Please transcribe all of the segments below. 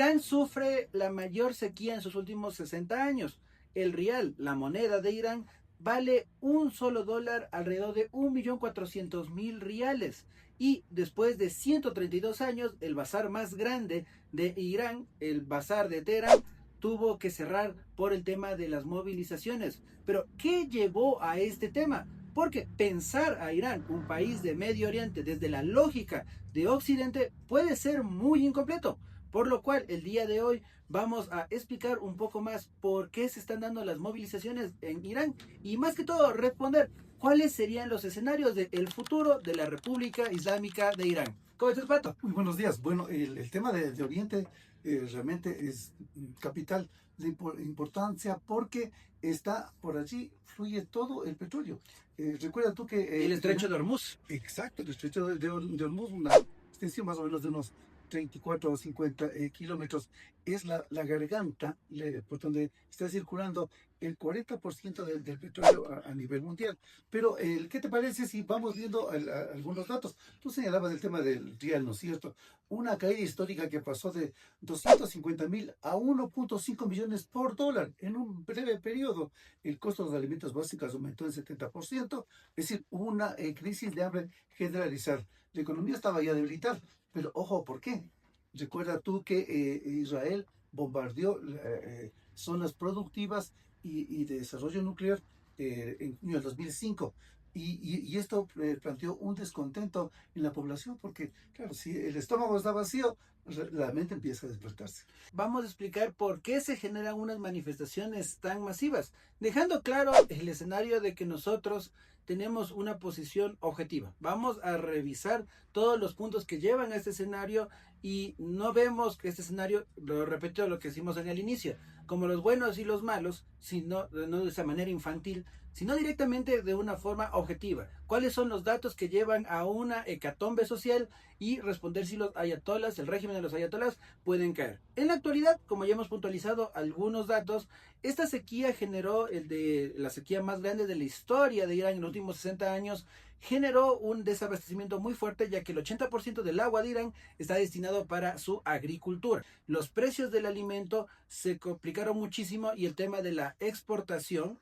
Irán sufre la mayor sequía en sus últimos 60 años. El rial, la moneda de Irán, vale un solo dólar alrededor de 1.400.000 riales. Y después de 132 años, el bazar más grande de Irán, el bazar de Teherán, tuvo que cerrar por el tema de las movilizaciones. Pero, ¿qué llevó a este tema? Porque pensar a Irán, un país de Medio Oriente, desde la lógica de Occidente, puede ser muy incompleto. Por lo cual, el día de hoy vamos a explicar un poco más por qué se están dando las movilizaciones en Irán y más que todo responder cuáles serían los escenarios del futuro de la República Islámica de Irán. ¿Cómo estás, Pato? Muy buenos días. Bueno, el tema de Oriente realmente es capital de importancia porque está por allí, fluye todo el petróleo. Recuerda tú que El estrecho de Hormuz. exacto, el estrecho de Hormuz, una extensión más o menos de unos 34 o 50 kilómetros, es la garganta por donde está circulando el 40% del petróleo a nivel mundial. Pero, ¿qué te parece si vamos viendo algunos datos? Tú señalabas el tema del rial, ¿no es cierto? Una caída histórica que pasó de 250.000 a 1.5 millones por dólar en un breve periodo. El costo de los alimentos básicos aumentó en 70%, es decir, hubo una crisis de hambre generalizada. La economía estaba ya debilitada, pero ojo, ¿por qué? Recuerda tú que Israel bombardeó zonas productivas y de desarrollo nuclear en junio del 2005. Y esto planteó un descontento en la población porque, claro, si el estómago está vacío, la mente empieza a despertarse. Vamos a explicar por qué se generan unas manifestaciones tan masivas, dejando claro el escenario de que nosotros tenemos una posición objetiva. Vamos a revisar todos los puntos que llevan a este escenario y no vemos que este escenario, lo repito lo que decimos en el inicio, como los buenos y los malos, sino no de esa manera infantil, sino directamente de una forma objetiva. ¿Cuáles son los datos que llevan a una hecatombe social y responder si los ayatolas, el régimen de los ayatolas, pueden caer? En la actualidad, como ya hemos puntualizado algunos datos, esta sequía generó la sequía más grande de la historia de Irán en los últimos 60 años, generó un desabastecimiento muy fuerte, ya que el 80% del agua de Irán está destinado para su agricultura. Los precios del alimento se complicaron muchísimo y el tema de la exportación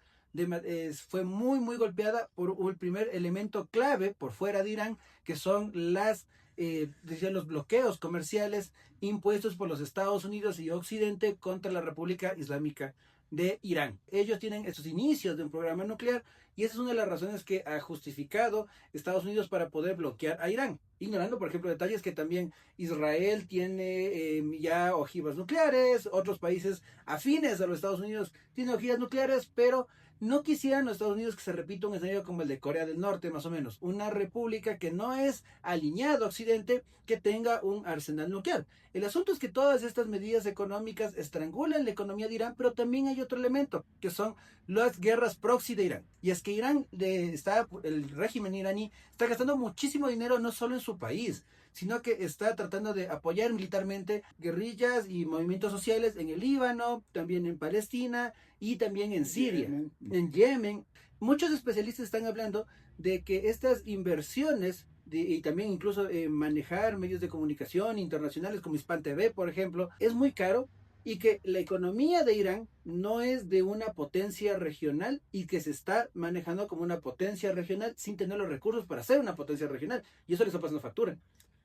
fue muy golpeada por el primer elemento clave por fuera de Irán, que son los bloqueos comerciales impuestos por los Estados Unidos y Occidente contra la República Islámica de Irán. Ellos tienen estos inicios de un programa nuclear y esa es una de las razones que ha justificado Estados Unidos para poder bloquear a Irán, ignorando, por ejemplo, detalles que también Israel tiene ya ojivas nucleares, otros países afines a los Estados Unidos tienen ojivas nucleares, pero no quisieran los Estados Unidos que se repita un escenario como el de Corea del Norte, más o menos. Una república que no es alineada a Occidente, que tenga un arsenal nuclear. El asunto es que todas estas medidas económicas estrangulan la economía de Irán, pero también hay otro elemento, que son las guerras proxy de Irán. Y es que el régimen iraní está gastando muchísimo dinero no solo en su país, sino que está tratando de apoyar militarmente guerrillas y movimientos sociales en el Líbano, también en Palestina y también en Siria, en Yemen. Muchos especialistas están hablando de que estas inversiones y también incluso manejar medios de comunicación internacionales como Hispan TV, por ejemplo, es muy caro y que la economía de Irán no es de una potencia regional y que se está manejando como una potencia regional sin tener los recursos para ser una potencia regional. Y eso les está pasando factura.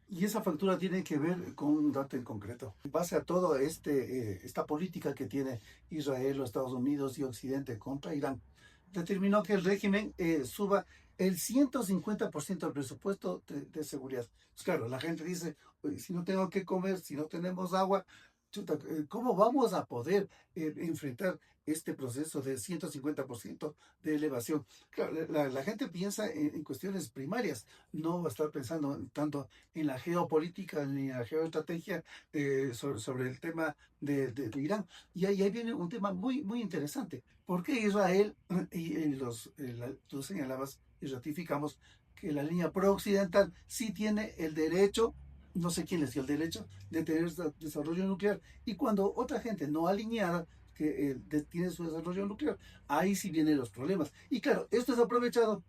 Y esa factura tiene que ver con un dato en concreto. En base a toda esta política que tiene Israel, los Estados Unidos y Occidente contra Irán, determinó que el régimen suba el 150% del presupuesto de seguridad. Pues claro, la gente dice, "Oye, si no tengo que comer, si no tenemos agua, chuta, ¿cómo vamos a poder enfrentar este proceso de 150% de elevación? Claro, la gente piensa en cuestiones primarias, no va a estar pensando tanto en la geopolítica ni en la geoestrategia sobre el tema de Irán. Y ahí viene un tema muy interesante. ¿Por qué Israel, tú señalabas y ratificamos que la línea pro-occidental sí tiene el derecho, no sé quién les dio el derecho de tener desarrollo nuclear, y cuando otra gente no alineada que tiene su desarrollo nuclear, ahí sí vienen los problemas? Y claro, esto es aprovechado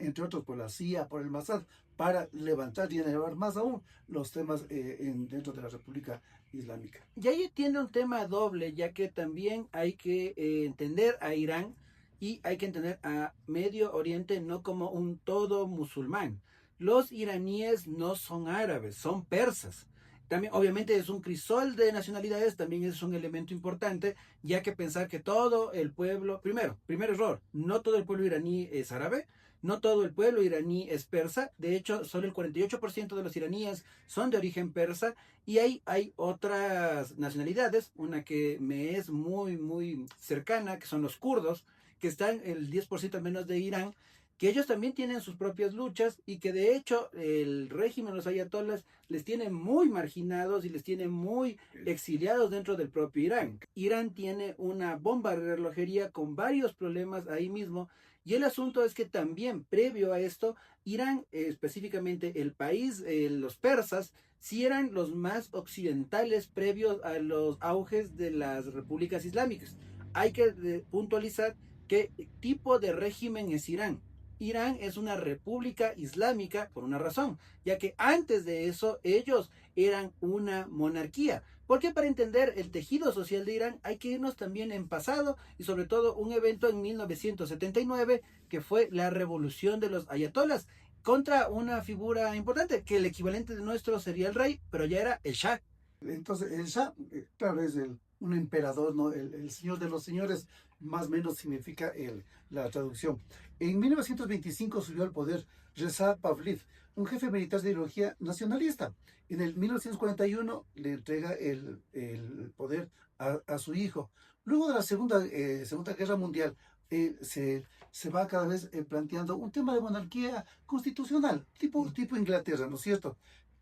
entre otros por la CIA, por el Mossad, para levantar y elevar más aún los temas dentro de la República Islámica. Y ahí tiene un tema doble, ya que también hay que entender a Irán y hay que entender a Medio Oriente no como un todo musulmán. Los iraníes no son árabes, son persas. También, obviamente, es un crisol de nacionalidades, también es un elemento importante, ya que pensar que todo el pueblo, primer error, no todo el pueblo iraní es árabe, no todo el pueblo iraní es persa, de hecho, solo el 48% de los iraníes son de origen persa, y hay otras nacionalidades, una que me es muy cercana, que son los kurdos, que están el 10% menos de Irán, que ellos también tienen sus propias luchas y que de hecho el régimen, los ayatolás, les tiene muy marginados y les tiene muy exiliados dentro del propio Irán. Irán tiene una bomba de relojería con varios problemas ahí mismo, y el asunto es que también previo a esto, Irán, específicamente el país, los persas, sí eran los más occidentales previos a los auges de las repúblicas islámicas. Hay que puntualizar qué tipo de régimen es Irán. Irán es una república islámica por una razón, ya que antes de eso ellos eran una monarquía. Porque para entender el tejido social de Irán hay que irnos también en pasado y sobre todo un evento en 1979 que fue la revolución de los ayatolás contra una figura importante, que el equivalente de nuestro sería el rey, pero ya era el Shah. Entonces, el Shah, claro, es un emperador, ¿no? El señor de los señores, más o menos significa la traducción. En 1925 subió al poder Reza Pahlavi, un jefe militar de ideología nacionalista. En el 1941 le entrega el poder a su hijo. Luego de la Segunda Guerra Mundial, se va cada vez planteando un tema de monarquía constitucional, tipo Inglaterra, ¿no es cierto?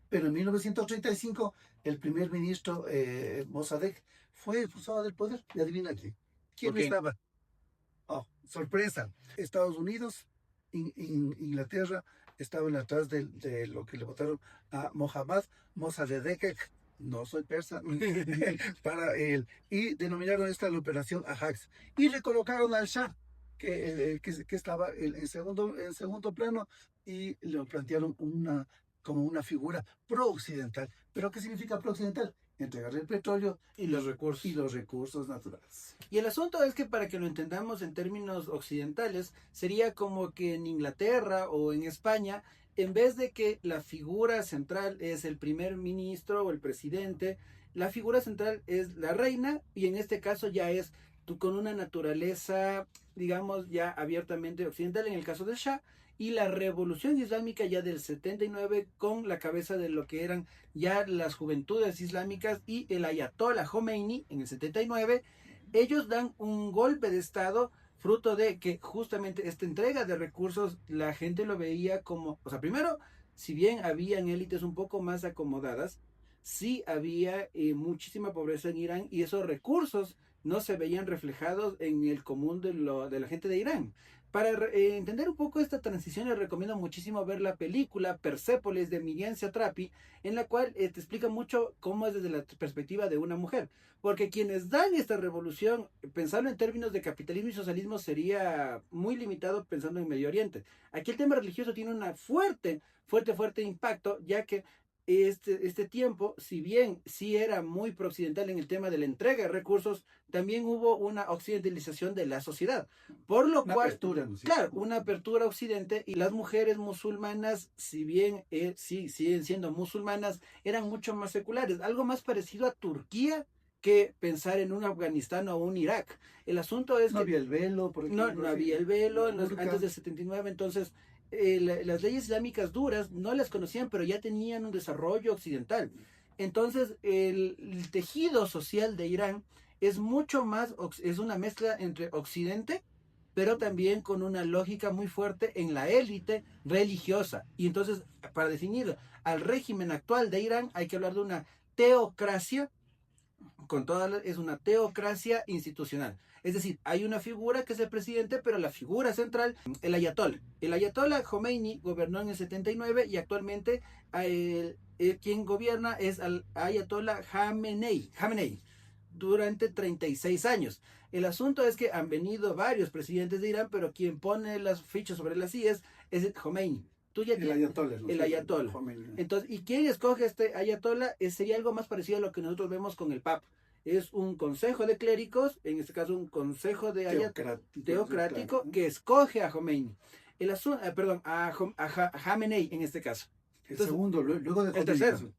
Pero en 1935 el primer ministro Mossadegh fue expulsado del poder. Y adivina quién estaba. Oh, sorpresa. Estados Unidos, Inglaterra estaban atrás de lo que le votaron a Mohammad Mossadegh. No soy persa. Para él. Y denominaron esta la operación Ajax. Y le colocaron al Shah, que estaba en segundo plano, y le plantearon como una figura pro-occidental. ¿Pero qué significa pro-occidental? Entregarle el petróleo Y los recursos. y los recursos naturales. Y el asunto es que para que lo entendamos en términos occidentales, sería como que en Inglaterra o en España, en vez de que la figura central es el primer ministro o el presidente, la figura central es la reina, y en este caso ya es con una naturaleza, digamos, ya abiertamente occidental en el caso del Shah, y la revolución islámica ya del 79 con la cabeza de lo que eran ya las juventudes islámicas y el ayatollah Khomeini en el 79, ellos dan un golpe de estado fruto de que justamente esta entrega de recursos la gente lo veía como, o sea, primero, si bien habían élites un poco más acomodadas, sí había muchísima pobreza en Irán y esos recursos no se veían reflejados en el común de la gente de Irán. Para entender un poco esta transición, les recomiendo muchísimo ver la película Persépolis de Miriam Satrapi, en la cual te explica mucho cómo es desde la perspectiva de una mujer. Porque quienes dan esta revolución, pensarlo en términos de capitalismo y socialismo sería muy limitado pensando en Medio Oriente. Aquí el tema religioso tiene una fuerte impacto, ya que este tiempo, si bien sí era muy prooccidental en el tema de la entrega de recursos, también hubo una occidentalización de la sociedad, por lo Una cual, apertura, ¿no es claro, cierto? una apertura a Occidente, y las mujeres musulmanas, si bien sí siguen siendo musulmanas, eran mucho más seculares, algo más parecido a Turquía que pensar en un Afganistán o un Irak. El asunto es No que había el velo, por ejemplo. no había el velo Burka. antes del 79, entonces las leyes islámicas duras no las conocían, pero ya tenían un desarrollo occidental. Entonces, el tejido social de Irán es mucho más, es una mezcla entre Occidente, pero también con una lógica muy fuerte en la élite religiosa. Y entonces, para definir al régimen actual de Irán, hay que hablar de una teocracia, es una teocracia institucional. Es decir, hay una figura que es el presidente, pero la figura central, el ayatollah. El ayatollah Khomeini gobernó en el 79 y actualmente quien gobierna es el ayatollah Khamenei durante 36 años. El asunto es que han venido varios presidentes de Irán, pero quien pone las fichas sobre las sillas es el Khomeini. tú ya El tienes ayatollah, ¿no? el ayatollah. Khomeini. Entonces, ¿y quién escoge este ayatollah? Sería algo más parecido a lo que nosotros vemos con el Papa. Es un consejo de clérigos, en este caso un consejo de teocrático Claro, ¿no? que escoge a Khomeini. Perdón, a Jamenei en este caso. El Entonces, segundo, luego de el Khomeini, tercero.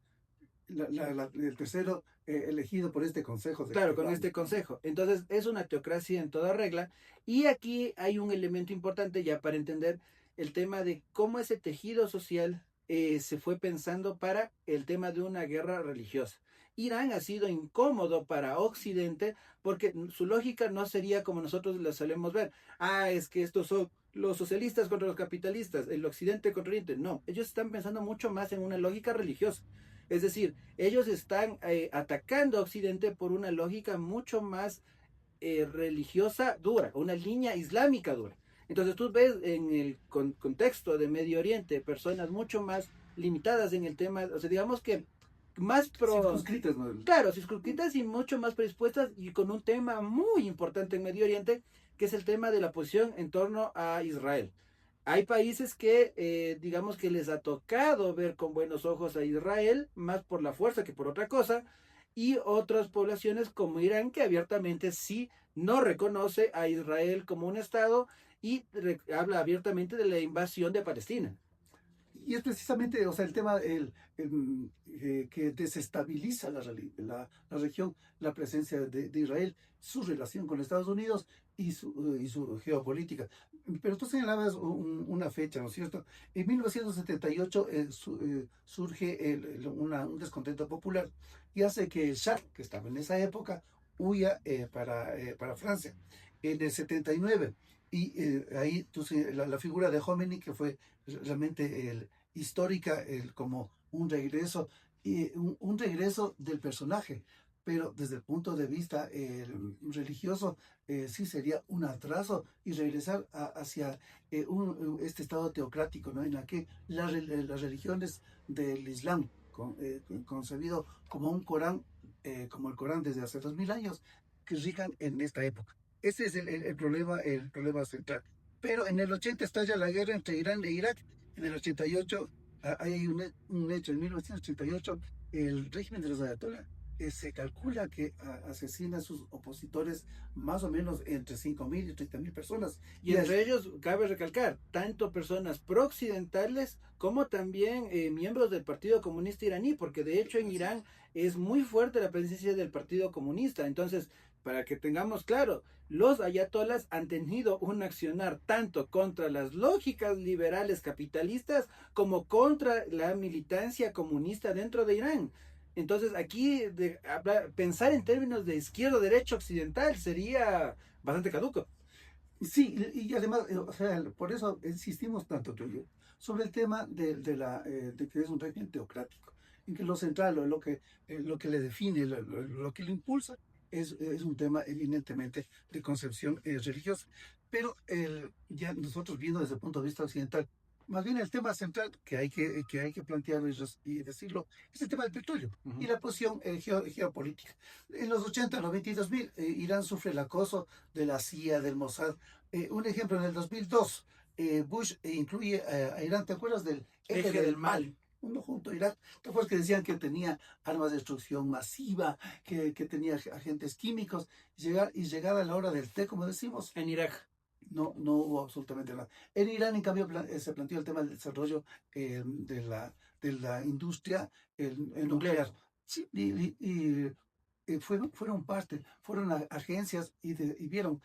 pues, el tercero elegido por este consejo. Claro, con este consejo. Entonces, es una teocracia en toda regla. Y aquí hay un elemento importante ya para entender el tema de cómo ese tejido social se fue pensando para el tema de una guerra religiosa. Irán ha sido incómodo para Occidente porque su lógica no sería como nosotros la solemos ver. Ah, es que estos son los socialistas contra los capitalistas, el Occidente contra el Oriente. No, ellos están pensando mucho más en una lógica religiosa. Es decir, ellos están atacando a Occidente por una lógica mucho más religiosa dura, una línea islámica dura. Entonces tú ves en el contexto de Medio Oriente personas mucho más limitadas en el tema, o sea, digamos que más circunscritas, ¿no? claro, circunscritas y mucho más predispuestas y con un tema muy importante en Medio Oriente, que es el tema de la posición en torno a Israel. Hay países que, digamos que les ha tocado ver con buenos ojos a Israel, más por la fuerza que por otra cosa, y otras poblaciones como Irán, que abiertamente sí no reconoce a Israel como un Estado y habla abiertamente de la invasión de Palestina. Y es precisamente, o sea, el tema que desestabiliza la región, la presencia de Israel, su relación con Estados Unidos y su geopolítica. Pero tú señalabas una fecha, ¿no es cierto? En 1978 surge un descontento popular y hace que el Shah, que estaba en esa época, huya para Francia. En el 79, ahí la figura de Khomeini, que fue realmente histórica, como un regreso, un regreso del personaje, pero desde el punto de vista religioso, sí sería un atraso y regresar hacia este estado teocrático, ¿no? En la que las religiones del Islam, concebido como un Corán, como el Corán desde hace 2000 años, que rijan en esta época. Ese es el problema central. Pero en el 80 estalla la guerra entre Irán e Irak. En el 88 hay un hecho, en 1988 el régimen de los ayatollah se calcula que asesina a sus opositores más o menos entre 5.000 y 30.000 personas. Y entre ellos, cabe recalcar, tanto personas pro-occidentales como también miembros del Partido Comunista iraní, porque de hecho en Irán es muy fuerte la presencia del Partido Comunista. Entonces, para que tengamos claro, los ayatolas han tenido un accionar tanto contra las lógicas liberales capitalistas como contra la militancia comunista dentro de Irán. Entonces aquí pensar en términos de izquierda, derecha, occidental sería bastante caduco. Sí, y además, o sea, por eso insistimos tanto tú y yo sobre el tema de que es un régimen teocrático, en que lo central, o lo que le define, lo que lo impulsa, es un tema eminentemente de concepción religiosa. Pero ya nosotros viendo desde el punto de vista occidental, más bien el tema central que hay que plantearlo y decirlo es el tema del petróleo y la posición geopolítica. En los 80, los 22.000, Irán sufre el acoso de la CIA, del Mossad. Un ejemplo, en el 2002, Bush incluye a Irán, ¿te acuerdas del eje del mal? Uno junto a Irak, ¿te acuerdas que decían que tenía armas de destrucción masiva, que tenía agentes químicos? Y llegada a la hora del té, como decimos, En Irak. no hubo absolutamente nada. En Irán, en cambio, se planteó el tema del desarrollo de la industria nuclear. Sí, fueron parte, fueron agencias y vieron.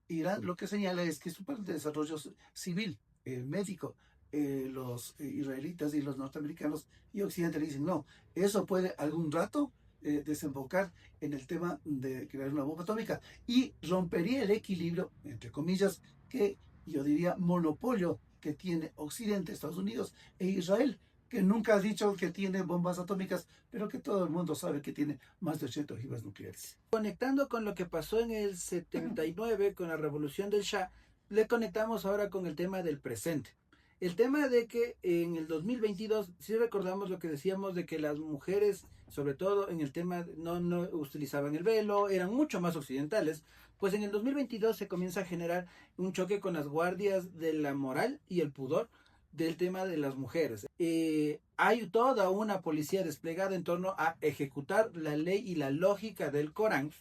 Irán lo que señala es que su parte de desarrollo civil, médico, los israelitas y los norteamericanos y Occidente le dicen, no, eso puede algún rato desembocar en el tema de crear una bomba atómica y rompería el equilibrio, entre comillas, que yo diría monopolio que tiene Occidente, Estados Unidos e Israel, que nunca ha dicho que tiene bombas atómicas, pero que todo el mundo sabe que tiene más de 80 ojivas nucleares. Conectando con lo que pasó en el 79 con la revolución del Shah, le conectamos ahora con el tema del presente. El tema de que en el 2022, si recordamos lo que decíamos de que las mujeres, sobre todo en el tema, no utilizaban el velo, eran mucho más occidentales, pues en el 2022 se comienza a generar un choque con las guardias de la moral y el pudor, del tema de las mujeres. Hay toda una policía desplegada en torno a ejecutar la ley y la lógica del Corán,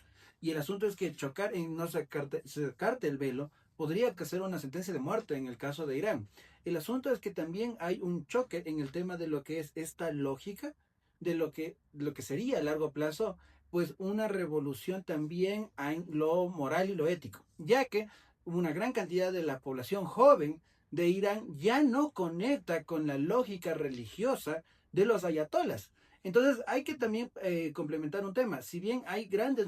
y el asunto es que chocar en no sacarte el velo podría ser una sentencia de muerte en el caso de Irán. El asunto es que también hay un choque en el tema de lo que es esta lógica, de lo que sería a largo plazo, pues una revolución también en lo moral y lo ético, ya que una gran cantidad de la población joven de Irán ya no conecta con la lógica religiosa de los ayatolas. Entonces hay que también complementar un tema. Si bien hay grandes,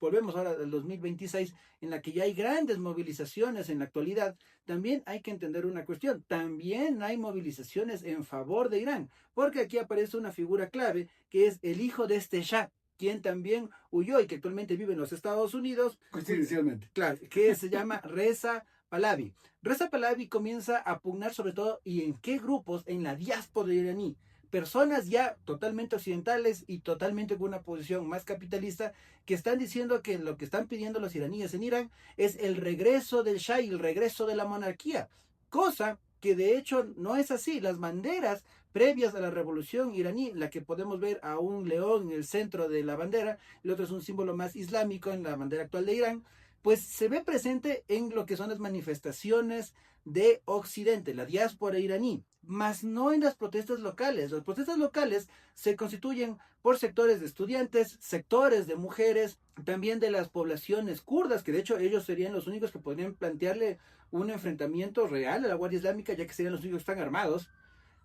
volvemos ahora al 2026, en la que ya hay grandes movilizaciones en la actualidad, también hay que entender una cuestión. También hay movilizaciones en favor de Irán, porque aquí aparece una figura clave, que es el hijo de este Shah, quien también huyó y que actualmente vive en los Estados Unidos. Coincidencialmente. Claro, que se llama Reza Pahlavi. Reza Pahlavi comienza a pugnar sobre todo, ¿y en qué grupos? En la diáspora iraní. Personas ya totalmente occidentales y totalmente con una posición más capitalista, que están diciendo que lo que están pidiendo los iraníes en Irán es el regreso del Shah y el regreso de la monarquía, cosa que de hecho no es así. Las banderas previas a la revolución iraní, la que podemos ver a un león en el centro de la bandera, el otro es un símbolo más islámico en la bandera actual de Irán, pues se ve presente en lo que son las manifestaciones de Occidente, la diáspora iraní, más no en las protestas locales. Las protestas locales se constituyen por sectores de estudiantes, sectores de mujeres, también de las poblaciones kurdas, que de hecho ellos serían los únicos que podrían plantearle un enfrentamiento real a la Guardia Islámica, ya que serían los únicos que están armados,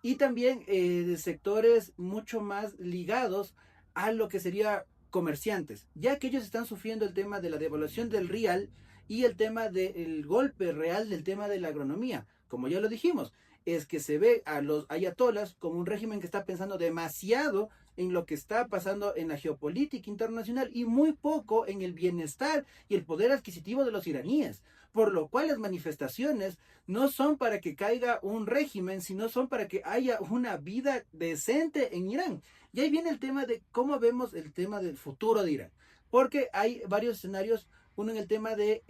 y también de sectores mucho más ligados a lo que sería comerciantes, ya que ellos están sufriendo el tema de la devaluación del rial y el tema del golpe real del tema de la agronomía. Como ya lo dijimos, es que se ve a los ayatolas como un régimen que está pensando demasiado en lo que está pasando en la geopolítica internacional y muy poco en el bienestar y el poder adquisitivo de los iraníes, por lo cual las manifestaciones no son para que caiga un régimen, sino son para que haya una vida decente en Irán. Y ahí viene el tema de cómo vemos el tema del futuro de Irán, porque hay varios escenarios. Uno en el tema de,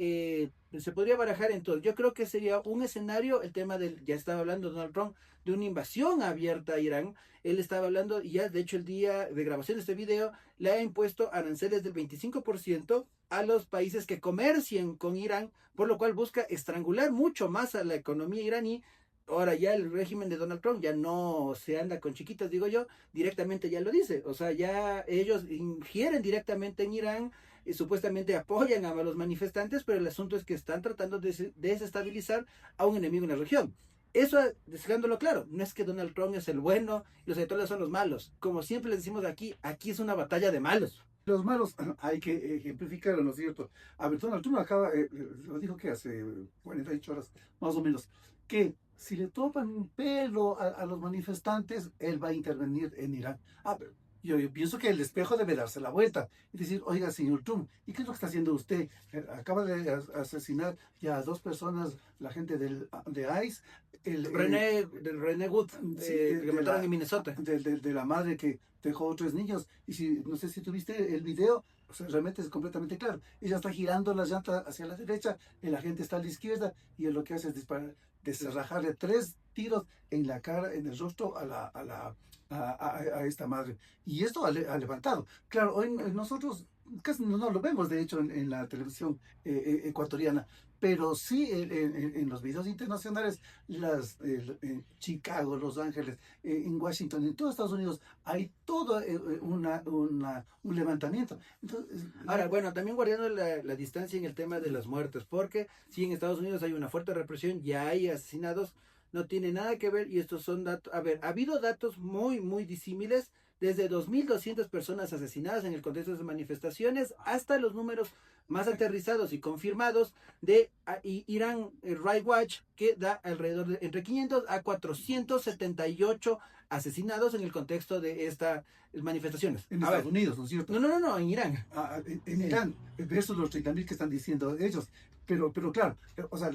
se podría barajar en todo. Yo creo que sería un escenario, el tema del, ya estaba hablando Donald Trump, de una invasión abierta a Irán. Él estaba hablando, y ya de hecho el día de grabación de este video, le ha impuesto aranceles del 25% a los países que comercien con Irán, por lo cual busca estrangular mucho más a la economía iraní. Ahora ya el régimen de Donald Trump ya no se anda con chiquitas, digo yo, directamente ya lo dice. O sea, ya ellos ingieren directamente en Irán y supuestamente apoyan a los manifestantes, pero el asunto es que están tratando de desestabilizar a un enemigo en la región. Eso, dejándolo claro, no es que Donald Trump es el bueno y los ayatollahs son los malos. Como siempre les decimos aquí, aquí es una batalla de malos. Los malos hay que ejemplificarlo, ¿no es cierto? A ver, Donald Trump acaba, lo dijo que hace 48 horas, más o menos, que si le topan un pelo a los manifestantes, él va a intervenir en Irán. Pero yo pienso que el espejo debe darse la vuelta y decir, oiga, señor Trump, ¿y qué es lo que está haciendo usted? Acaba de asesinar ya a 2 personas, la gente de ICE. René Wood, Sí, que mataron en Minnesota. De la madre que dejó 3 niños. Y si no sé si tuviste el video, o sea, realmente es completamente claro. Ella está girando las llantas hacia la derecha, el agente está a la izquierda, y él lo que hace es disparar, desarrajarle 3 tiros en la cara, en el rostro a esta madre. Y esto ha levantado. Claro, hoy nosotros casi no lo vemos, de hecho, en la televisión ecuatoriana, pero sí en los videos internacionales, en Chicago, Los Ángeles, en Washington, en todos Estados Unidos, hay todo un levantamiento. Entonces, ahora, bueno, también guardando la distancia en el tema de las muertes, porque si en Estados Unidos hay una fuerte represión, ya hay asesinados, no tiene nada que ver, y estos son datos, a ver, ha habido datos muy, muy disímiles, desde 2.200 personas asesinadas en el contexto de manifestaciones, hasta los números más aterrizados y confirmados de Iran Right Watch, que da alrededor de entre 500 a 478 asesinados en el contexto de estas manifestaciones. En Estados Unidos, ¿no es cierto? No, en Irán. En Irán, versus los 30.000 que están diciendo ellos. pero claro, o sea,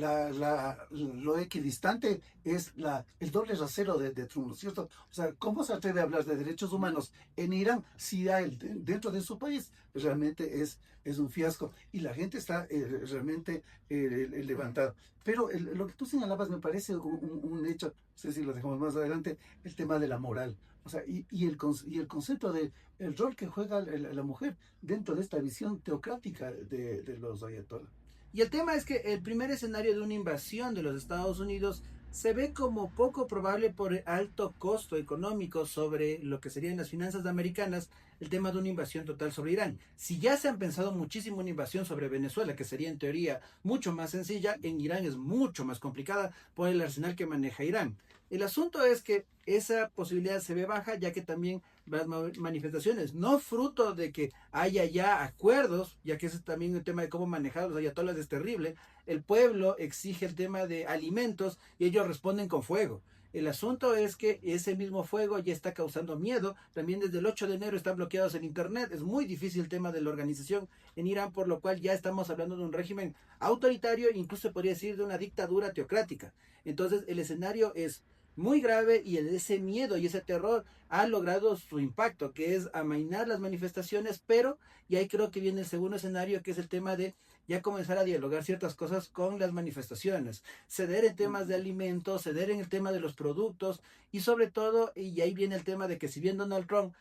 lo equidistante es el doble rasero de Trump, ¿no es cierto? O sea, ¿cómo se atreve a hablar de derechos humanos en Irán si a él, dentro de su país realmente es un fiasco y la gente está realmente levantada? Pero lo que tú señalabas me parece un hecho, no sé si lo dejamos más adelante, el tema de la moral. O sea, y el concepto de el rol que juega la mujer dentro de esta visión teocrática de los ayatollah. Y el tema es que el primer escenario de una invasión de los Estados Unidos se ve como poco probable por el alto costo económico sobre lo que serían las finanzas americanas, el tema de una invasión total sobre Irán. Si ya se han pensado muchísimo una invasión sobre Venezuela, que sería en teoría mucho más sencilla, en Irán es mucho más complicada por el arsenal que maneja Irán. El asunto es que esa posibilidad se ve baja, ya que también las manifestaciones, no fruto de que haya ya acuerdos, ya que ese es también el tema de cómo manejar los ayatolas es terrible, el pueblo exige el tema de alimentos y ellos responden con fuego. El asunto es que ese mismo fuego ya está causando miedo. También desde el 8 de enero están bloqueados en Internet. Es muy difícil el tema de la organización en Irán, por lo cual ya estamos hablando de un régimen autoritario, incluso se podría decir de una dictadura teocrática. Entonces el escenario es muy grave y ese miedo y ese terror ha logrado su impacto, que es amainar las manifestaciones, pero, y ahí creo que viene el segundo escenario, que es el tema de ya comenzar a dialogar ciertas cosas con las manifestaciones, ceder en temas de alimentos, ceder en el tema de los productos y sobre todo, y ahí viene el tema de que si bien Donald Trump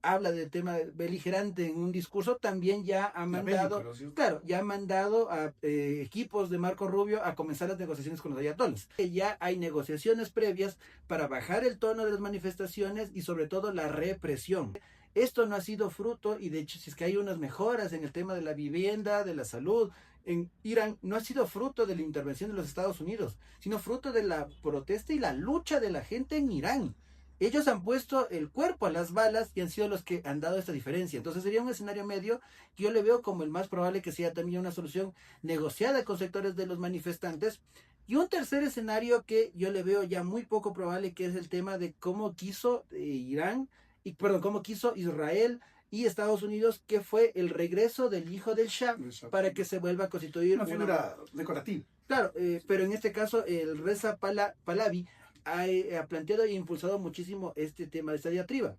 habla del tema beligerante en un discurso, también ya ha mandado, claro, ya ha mandado a equipos de Marco Rubio a comenzar las negociaciones con los ayatolas. Ya hay negociaciones previas para bajar el tono de las manifestaciones y sobre todo la represión. Esto no ha sido fruto, y de hecho si es que hay unas mejoras en el tema de la vivienda, de la salud, en Irán no ha sido fruto de la intervención de los Estados Unidos, sino fruto de la protesta y la lucha de la gente en Irán. Ellos han puesto el cuerpo a las balas y han sido los que han dado esta diferencia. Entonces sería un escenario medio que yo le veo como el más probable, que sea también una solución negociada con sectores de los manifestantes. Y un tercer escenario que yo le veo ya muy poco probable, que es el tema de cómo quiso Irán, y perdón, cómo quiso Israel y Estados Unidos, que fue el regreso del hijo del Shah para que se vuelva a constituir una figura decorativa. Claro, pero en este caso el Reza Pahlavi ha planteado e impulsado muchísimo este tema de esta diatriba.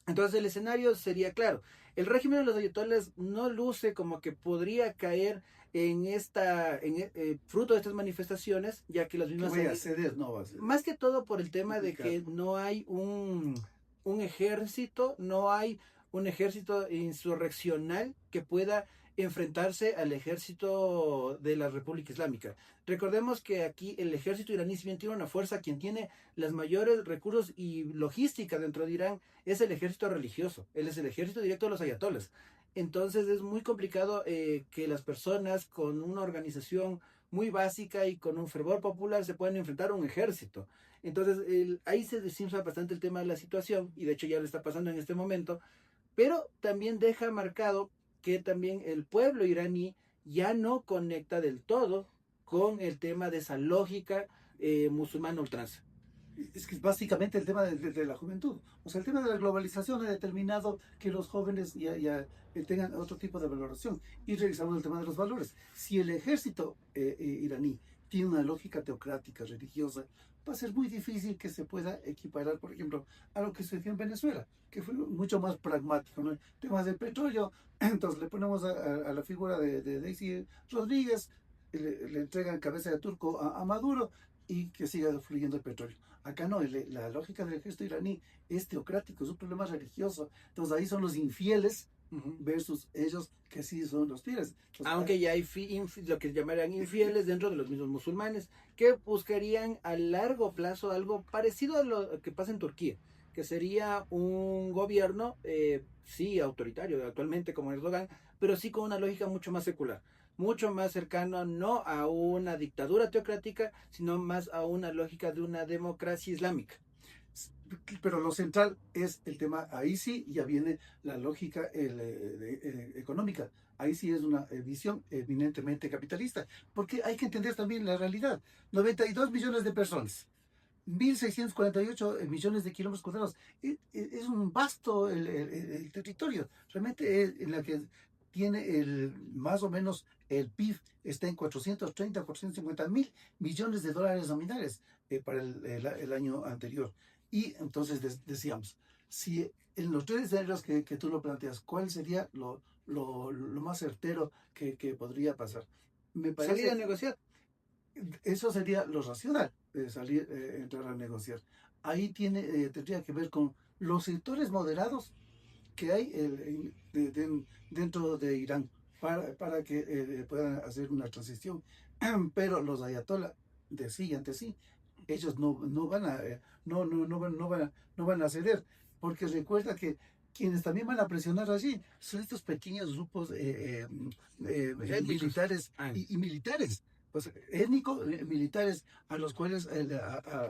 Entonces el escenario sería claro. El régimen de los ayatollahs no luce como que podría caer en fruto de estas manifestaciones, ya que las mismas... Que vaya a ceder, no va a ceder. Más que todo por el tema de que no hay un ejército, no hay un ejército insurreccional que pueda enfrentarse al ejército de la República Islámica. Recordemos que aquí el ejército iraní, si bien tiene una fuerza, quien tiene los mayores recursos y logística dentro de Irán es el ejército religioso, él es el ejército directo de los ayatolas. Entonces es muy complicado que las personas con una organización muy básica y con un fervor popular se puedan enfrentar a un ejército. Entonces ahí se desinfla bastante el tema de la situación y de hecho ya le está pasando en este momento, pero también deja marcado que también el pueblo iraní ya no conecta del todo con el tema de esa lógica musulmana ultranza. Es que es básicamente el tema de la juventud. O sea, el tema de la globalización ha determinado que los jóvenes ya tengan otro tipo de valoración. Y regresamos al tema de los valores. Si el ejército iraní tiene una lógica teocrática, religiosa, va a ser muy difícil que se pueda equiparar, por ejemplo, a lo que sucedió en Venezuela, que fue mucho más pragmático, ¿no? Temas del petróleo, entonces le ponemos a la figura de Daisy Rodríguez, le entregan cabeza de turco a Maduro y que siga fluyendo el petróleo. Acá no, la lógica del ejército iraní es teocrático, es un problema religioso. Entonces ahí son los infieles versus ellos que sí son los fieles. Entonces, aunque ya hay lo que llamarían infieles dentro de los mismos musulmanes, que buscarían a largo plazo algo parecido a lo que pasa en Turquía, que sería un gobierno, sí, autoritario actualmente como Erdogan, pero sí con una lógica mucho más secular, mucho más cercano no a una dictadura teocrática, sino más a una lógica de una democracia islámica. Pero lo central es el tema, ahí sí ya viene la lógica económica, ahí sí es una visión eminentemente capitalista, porque hay que entender también la realidad. 92 millones de personas, 1.648 millones de kilómetros cuadrados, es un vasto el territorio, realmente en la que tiene más o menos el PIB está en 430, 450 mil millones de dólares nominales para el año anterior. Y entonces decíamos, si en los tres escenarios que tú lo planteas, ¿cuál sería lo más certero que podría pasar? Me Salir a parece, negociar. eso sería lo racional, salir, entrar a negociar. Ahí tendría que ver con los sectores moderados que hay dentro de Irán para que puedan hacer una transición. Pero los ayatollah de sí ante sí, ellos no van a, no van a ceder, porque recuerda que quienes también van a presionar allí son estos pequeños grupos Étnicos. militares y militares. Pues, étnicos, militares a los cuales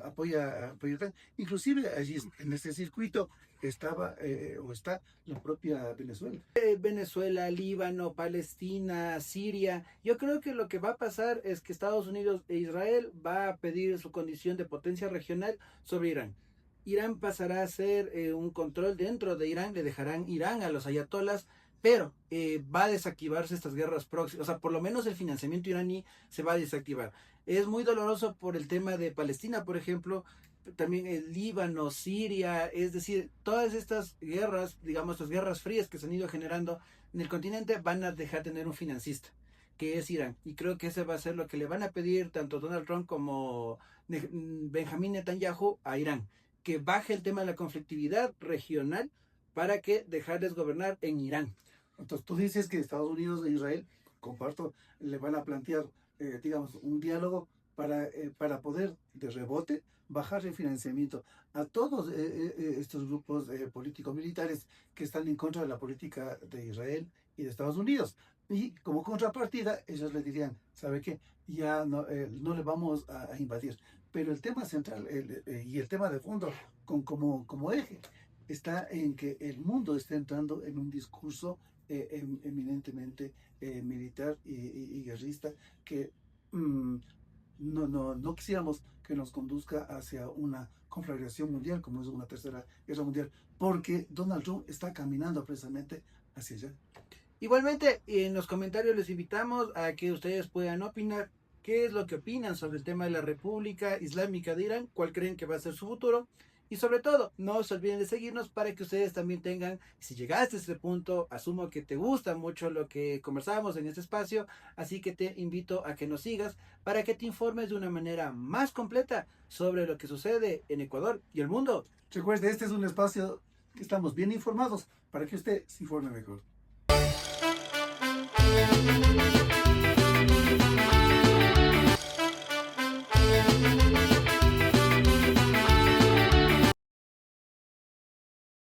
apoya Irán. Inclusive allí en este circuito estaba o está la propia Venezuela. Venezuela, Líbano, Palestina, Siria. Yo creo que lo que va a pasar es que Estados Unidos e Israel va a pedir su condición de potencia regional sobre Irán. Irán pasará a ser un control dentro de Irán, le dejarán Irán a los ayatolas, pero va a desactivarse estas guerras próximas, o sea, por lo menos el financiamiento iraní se va a desactivar. Es muy doloroso por el tema de Palestina, por ejemplo, también el Líbano, Siria, es decir, todas estas guerras, digamos, estas guerras frías que se han ido generando en el continente van a dejar de tener un financista, que es Irán. Y creo que ese va a ser lo que le van a pedir tanto Donald Trump como Benjamín Netanyahu a Irán, que baje el tema de la conflictividad regional para que dejarles gobernar en Irán. Entonces tú dices que Estados Unidos e Israel, comparto, le van a plantear, digamos, un diálogo para poder de rebote bajar el financiamiento a todos estos grupos políticos militares que están en contra de la política de Israel y de Estados Unidos. Y como contrapartida, ellos le dirían, ¿sabe qué? Ya no le vamos a invadir. Pero el tema central y el tema de fondo como eje está en que el mundo está entrando en un discurso eminentemente militar y guerrista que no quisiéramos que nos conduzca hacia una conflagración mundial, como es una tercera guerra mundial, porque Donald Trump está caminando precisamente hacia allá. Igualmente, en los comentarios les invitamos a que ustedes puedan opinar qué es lo que opinan sobre el tema de la República Islámica de Irán, cuál creen que va a ser su futuro. Y sobre todo, no se olviden de seguirnos para que ustedes también tengan, si llegaste a este punto, asumo que te gusta mucho lo que conversamos en este espacio, así que te invito a que nos sigas para que te informes de una manera más completa sobre lo que sucede en Ecuador y el mundo. Recuerde, este es un espacio que estamos bien informados para que usted se informe mejor.